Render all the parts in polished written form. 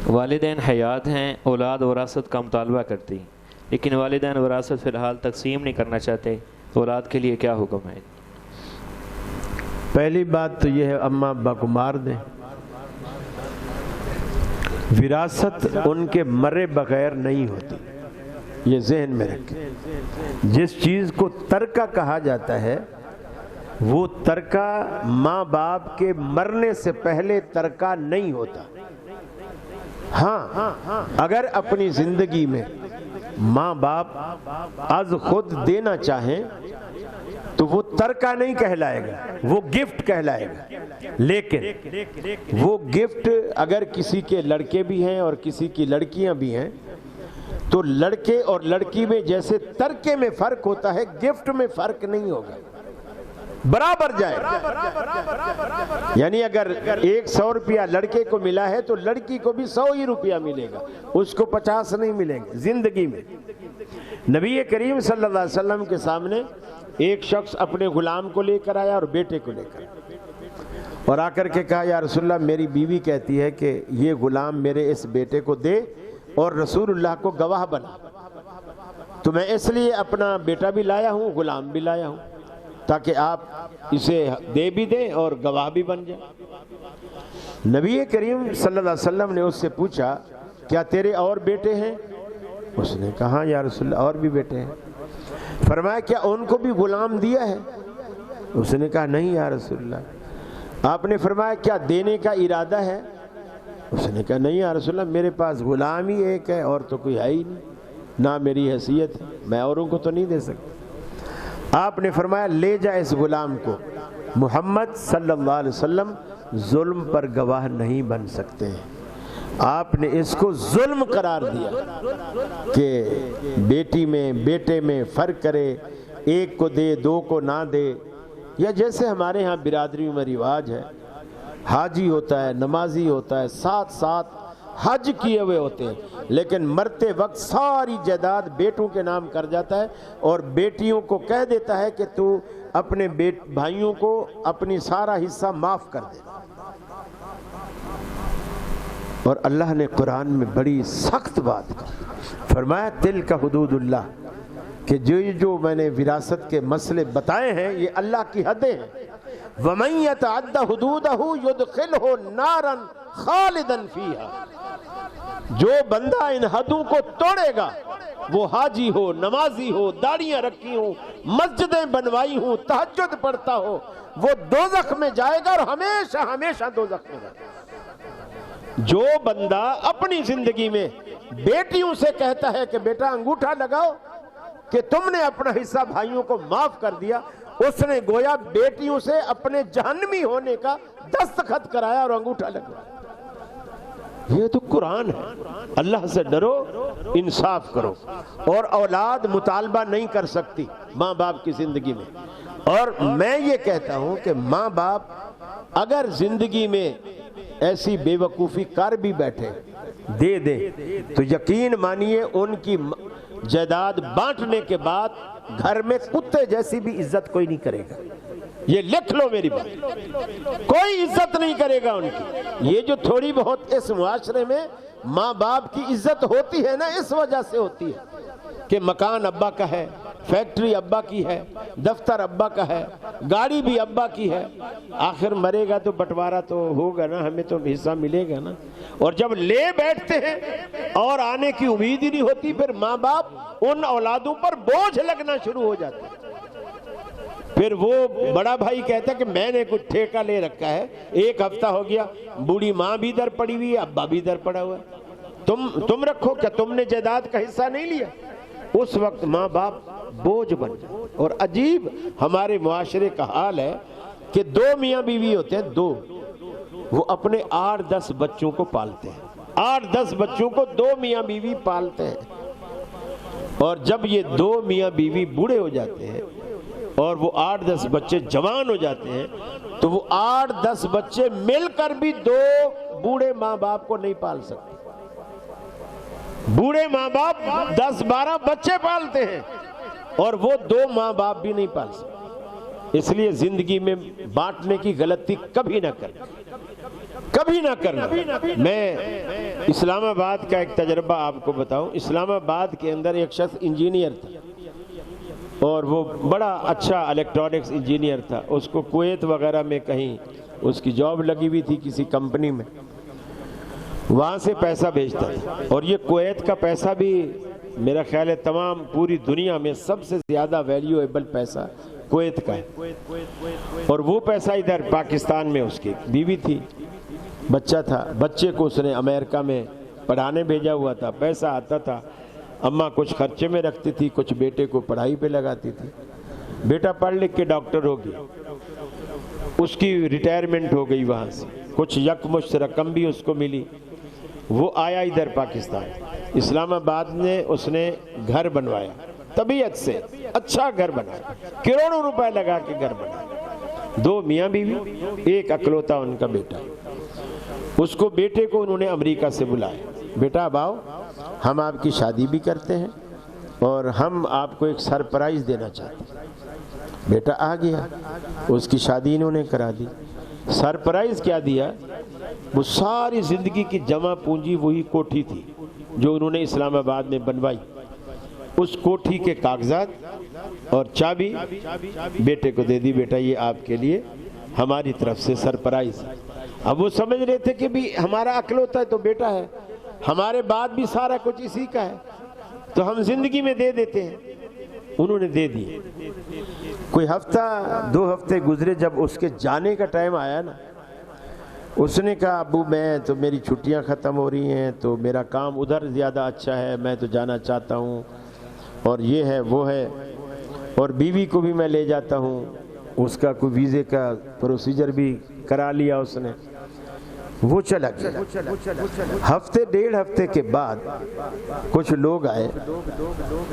والدین حیات ہیں، اولاد وراثت کا مطالبہ کرتی، لیکن والدین وراثت فی الحال تقسیم نہیں کرنا چاہتے، اولاد کے لیے کیا حکم ہے؟ پہلی بات تو یہ ہے اماں ابا کو مار دیں، وراثت ان کے مرے بغیر نہیں ہوتی، یہ ذہن میں رکھیں۔ جس چیز کو ترکہ کہا جاتا ہے وہ ترکہ ماں باپ کے مرنے سے پہلے ترکہ نہیں ہوتا۔ ہاں اگر اپنی زندگی میں ماں باپ از خود دینا چاہیں تو وہ ترکہ نہیں کہلائے گا، وہ گفٹ کہلائے گا۔ لیکن وہ گفٹ اگر کسی کے لڑکے بھی ہیں اور کسی کی لڑکیاں بھی ہیں تو لڑکے اور لڑکی میں جیسے ترکے میں فرق ہوتا ہے گفٹ میں فرق نہیں ہوگا، برابر جائے گا۔ یعنی اگر 100 روپیہ لڑکے کو ملا ہے تو لڑکی کو بھی 100 ہی روپیہ ملے گا، اس کو 50 نہیں ملیں گے۔ زندگی میں نبی کریم صلی اللہ علیہ وسلم کے سامنے ایک شخص اپنے غلام کو لے کر آیا اور بیٹے کو لے کر، اور آ کر کے کہا یا رسول اللہ میری بیوی کہتی ہے کہ یہ غلام میرے اس بیٹے کو دے اور رسول اللہ کو گواہ بنا، تو میں اس لیے اپنا بیٹا بھی لایا ہوں، غلام بھی لایا ہوں، تاکہ آپ اسے دے بھی دیں اور گواہ بھی بن جائے۔ نبی کریم صلی اللہ علیہ وسلم نے اس سے پوچھا کیا تیرے اور بیٹے ہیں؟ اس نے کہا یا رسول اللہ اور بھی بیٹے ہیں۔ فرمایا کیا ان کو بھی غلام دیا ہے؟ اس نے کہا نہیں یا رسول اللہ۔ آپ نے فرمایا کیا دینے کا ارادہ ہے؟ اس نے کہا نہیں یا رسول اللہ، میرے پاس غلام ہی ایک ہے اور تو کوئی ہے ہی نہیں، نہ میری حیثیت ہے، میں اوروں کو تو نہیں دے سکتا۔ آپ نے فرمایا لے جا اس غلام کو، محمد صلی اللہ علیہ وسلم ظلم پر گواہ نہیں بن سکتے ہیں۔ آپ نے اس کو ظلم قرار دیا کہ بیٹی میں بیٹے میں فرق کرے، ایک کو دے دو کو نہ دے، یا جیسے ہمارے ہاں برادری میں رواج ہے، حاجی ہوتا ہے، نمازی ہوتا ہے، ساتھ ساتھ حج کیے ہوئے ہوتے ہیں، لیکن مرتے وقت ساری جائیداد بیٹوں کے نام کر جاتا ہے اور بیٹیوں کو کہہ دیتا ہے کہ تو اپنے بھائیوں کو اپنی سارا حصہ معاف کر دے۔ اور اللہ نے قرآن میں بڑی سخت بات کہی، فرمایا تلک حدود اللہ، کہ جو میں نے وراثت کے مسئلے بتائے ہیں یہ اللہ کی حدیں ہیں۔ وَمَن يَتَعَدَّ حُدُودَهُ يُدْخِلْهُ نَارًا خَالِدًا فِيهَا، جو بندہ ان حدوں کو توڑے گا، وہ حاجی ہو، نمازی ہو، داڑیاں رکھی ہوں، مسجدیں بنوائی ہوں، تہجد پڑھتا ہو، وہ دوزخ میں جائے گا اور ہمیشہ ہمیشہ دوزخ میں جائے گا۔ جو بندہ اپنی زندگی میں بیٹیوں سے کہتا ہے کہ بیٹا انگوٹھا لگاؤ کہ تم نے اپنا حصہ بھائیوں کو معاف کر دیا، اس نے گویا بیٹیوں سے اپنے جہنمی ہونے کا دستخط کرایا اور انگوٹھا لگایا۔ یہ تو قرآن ہے۔ اللہ سے ڈرو، انصاف کرو، اور اولاد مطالبہ نہیں کر سکتی ماں باپ کی زندگی میں۔ اور میں یہ کہتا ہوں کہ ماں باپ اگر زندگی میں ایسی بے وقوفی کر بھی بیٹھے دے دیں تو یقین مانیے ان کی جائیداد بانٹنے کے بعد گھر میں کتے جیسی بھی عزت کوئی نہیں کرے گا۔ یہ لکھ لو میری بات، کوئی عزت نہیں کرے گا ان کی۔ یہ جو تھوڑی بہت اس معاشرے میں ماں باپ کی عزت ہوتی ہے نا، اس وجہ سے ہوتی ہے کہ مکان ابا کا ہے، فیکٹری ابا کی ہے، دفتر ابا کا ہے، گاڑی بھی ابا کی ہے، آخر مرے گا تو بٹوارا تو ہوگا نا، ہمیں تو حصہ ملے گا نا۔ اور جب لے بیٹھتے ہیں اور آنے کی امید ہی نہیں ہوتی، پھر ماں باپ ان اولادوں پر بوجھ لگنا شروع ہو جاتا ہے۔ پھر وہ بڑا بھائی کہتا ہے کہ میں نے کچھ ٹھیکہ لے رکھا ہے، ایک ہفتہ ہو گیا بوڑھی ماں بھی در پڑی ہوئی ہے، ابا بھی در پڑا ہوا ہے، تم رکھو، کیا تم نے جائیداد کا حصہ نہیں لیا؟ اس وقت ماں باپ بوجھ بن جائے۔ اور عجیب ہمارے معاشرے کا حال ہے کہ دو میاں بیوی ہوتے ہیں، دو، وہ اپنے 8-10 بچوں کو پالتے ہیں، 8-10 بچوں کو دو میاں بیوی پالتے ہیں، اور جب یہ دو میاں بیوی بوڑھے ہو جاتے ہیں اور وہ 8-10 بچے جوان ہو جاتے ہیں تو وہ 8-10 بچے مل کر بھی دو بوڑھے ماں باپ کو نہیں پال سکتے۔ بوڑھے ماں باپ 10-12 بچے پالتے ہیں اور وہ دو ماں باپ بھی نہیں پال سکتے۔ اس لیے زندگی میں بانٹنے کی غلطی کبھی نہ کریں، کبھی نہ کرنا۔ میں اسلام آباد کا ایک تجربہ آپ کو بتاؤں۔ اسلام آباد کے اندر ایک شخص انجینئر تھا اور وہ بڑا اچھا الیکٹرانکس انجینئر تھا، اس کو کویت وغیرہ میں کہیں اس کی جاب لگی ہوئی تھی کسی کمپنی میں، وہاں سے پیسہ بھیجتا تھا، اور یہ کویت کا پیسہ بھی میرا خیال ہے تمام پوری دنیا میں سب سے زیادہ ویلیویبل پیسہ کویت کا ہے، اور وہ پیسہ ادھر پاکستان میں اس کی بیوی تھی، بچہ تھا، بچے کو اس نے امریکہ میں پڑھانے بھیجا ہوا تھا، پیسہ آتا تھا، اماں کچھ خرچے میں رکھتی تھی، کچھ بیٹے کو پڑھائی پہ لگاتی تھی۔ بیٹا پڑھ لکھ کے ڈاکٹر ہو گیا، اس کی ریٹائرمنٹ ہو گئی، وہاں سے کچھ یکمشت رقم بھی اس کو ملی، وہ آیا ادھر پاکستان، اسلام آباد میں اس نے گھر بنوایا، طبیعت سے اچھا گھر بنایا، کروڑوں روپے لگا کے گھر بنایا، 2 میاں بیوی، ایک اکلوتا ان کا بیٹا۔ اس کو بیٹے کو انہوں نے امریکہ سے بلایا، بیٹا اب آؤ، ہم آپ کی شادی بھی کرتے ہیں اور ہم آپ کو ایک سرپرائز دینا چاہتے ہیں۔ بیٹا آ گیا، اس کی شادی انہوں نے کرا دی۔ سرپرائز کیا دیا؟ وہ ساری زندگی کی جمع پونجی وہی کوٹھی تھی جو انہوں نے اسلام آباد میں بنوائی، اس کوٹھی کے کاغذات اور چابی بیٹے کو دے دی، بیٹا یہ آپ کے لیے ہماری طرف سے سرپرائز ہے۔ اب وہ سمجھ رہے تھے کہ بھی ہمارا اکلوتا ہے تو بیٹا ہے، ہمارے بعد بھی سارا کچھ اسی کا ہے، تو ہم زندگی میں دے دیتے ہیں۔ انہوں نے دے دی۔ کوئی ہفتہ 2 ہفتے گزرے، جب اس کے جانے کا ٹائم آیا نا، اس نے کہا ابو میں تو میری چھٹیاں ختم ہو رہی ہیں، تو میرا کام ادھر زیادہ اچھا ہے، میں تو جانا چاہتا ہوں، اور یہ ہے وہ ہے، اور بیوی کو بھی میں لے جاتا ہوں، اس کا کوئی ویزے کا پروسیجر بھی کرا لیا اس نے، وہ چلا گیا۔ ہفتے 1.5 ہفتے کے بعد کچھ لوگ آئے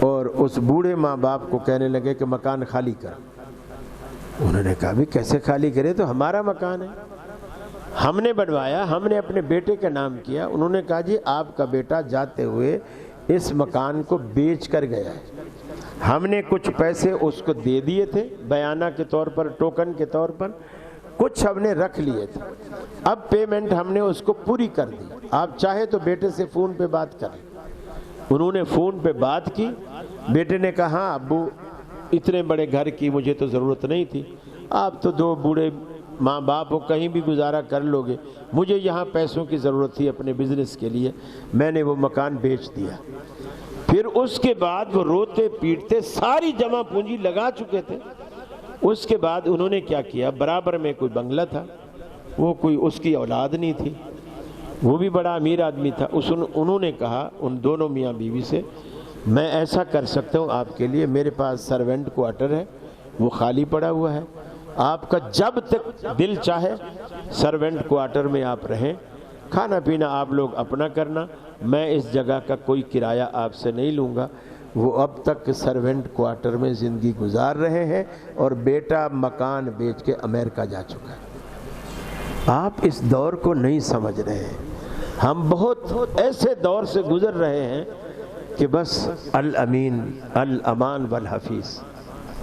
اور اس بوڑھے ماں باپ کو کہنے لگے کہ مکان خالی کر۔ انہوں نے کہا بھی کیسے خالی کرے، تو ہمارا مکان ہے، ہم نے بنوایا، ہم نے اپنے بیٹے کا نام کیا۔ انہوں نے کہا جی آپ کا بیٹا جاتے ہوئے اس مکان کو بیچ کر گیا ہے، ہم نے کچھ پیسے اس کو دے دیے تھے بیانہ کے طور پر، ٹوکن کے طور پر، کچھ ہم نے رکھ لیے تھے، اب پیمنٹ ہم نے اس کو پوری کر دی، آپ چاہے تو بیٹے سے فون پہ بات کریں۔ انہوں نے فون پہ بات کی، بیٹے نے کہا ہاں ابو اتنے بڑے گھر کی مجھے تو ضرورت نہیں تھی، آپ تو 2 بوڑھے ماں باپ ہو، کہیں بھی گزارا کر لو گے، مجھے یہاں پیسوں کی ضرورت تھی اپنے بزنس کے لیے، میں نے وہ مکان بیچ دیا۔ پھر اس کے بعد وہ روتے پیٹتے ساری جمع پونجی لگا چکے تھے۔ اس کے بعد انہوں نے کیا کیا، برابر میں کوئی بنگلہ تھا، وہ کوئی اس کی اولاد نہیں تھی، وہ بھی بڑا امیر آدمی تھا، انہوں نے کہا ان دونوں میاں بیوی سے میں ایسا کر سکتا ہوں آپ کے لیے، میرے پاس سرونٹ کوارٹر ہے، وہ خالی پڑا ہوا ہے، آپ کا جب تک دل چاہے سرونٹ کوارٹر میں آپ رہیں، کھانا پینا آپ لوگ اپنا کرنا، میں اس جگہ کا کوئی کرایہ آپ سے نہیں لوں گا۔ وہ اب تک سرونٹ کوارٹر میں زندگی گزار رہے ہیں، اور بیٹا مکان بیچ کے امریکہ جا چکا ہے۔ آپ اس دور کو نہیں سمجھ رہے ہیں، ہم بہت ایسے دور سے گزر رہے ہیں کہ بس الامین الامان والحفیظ،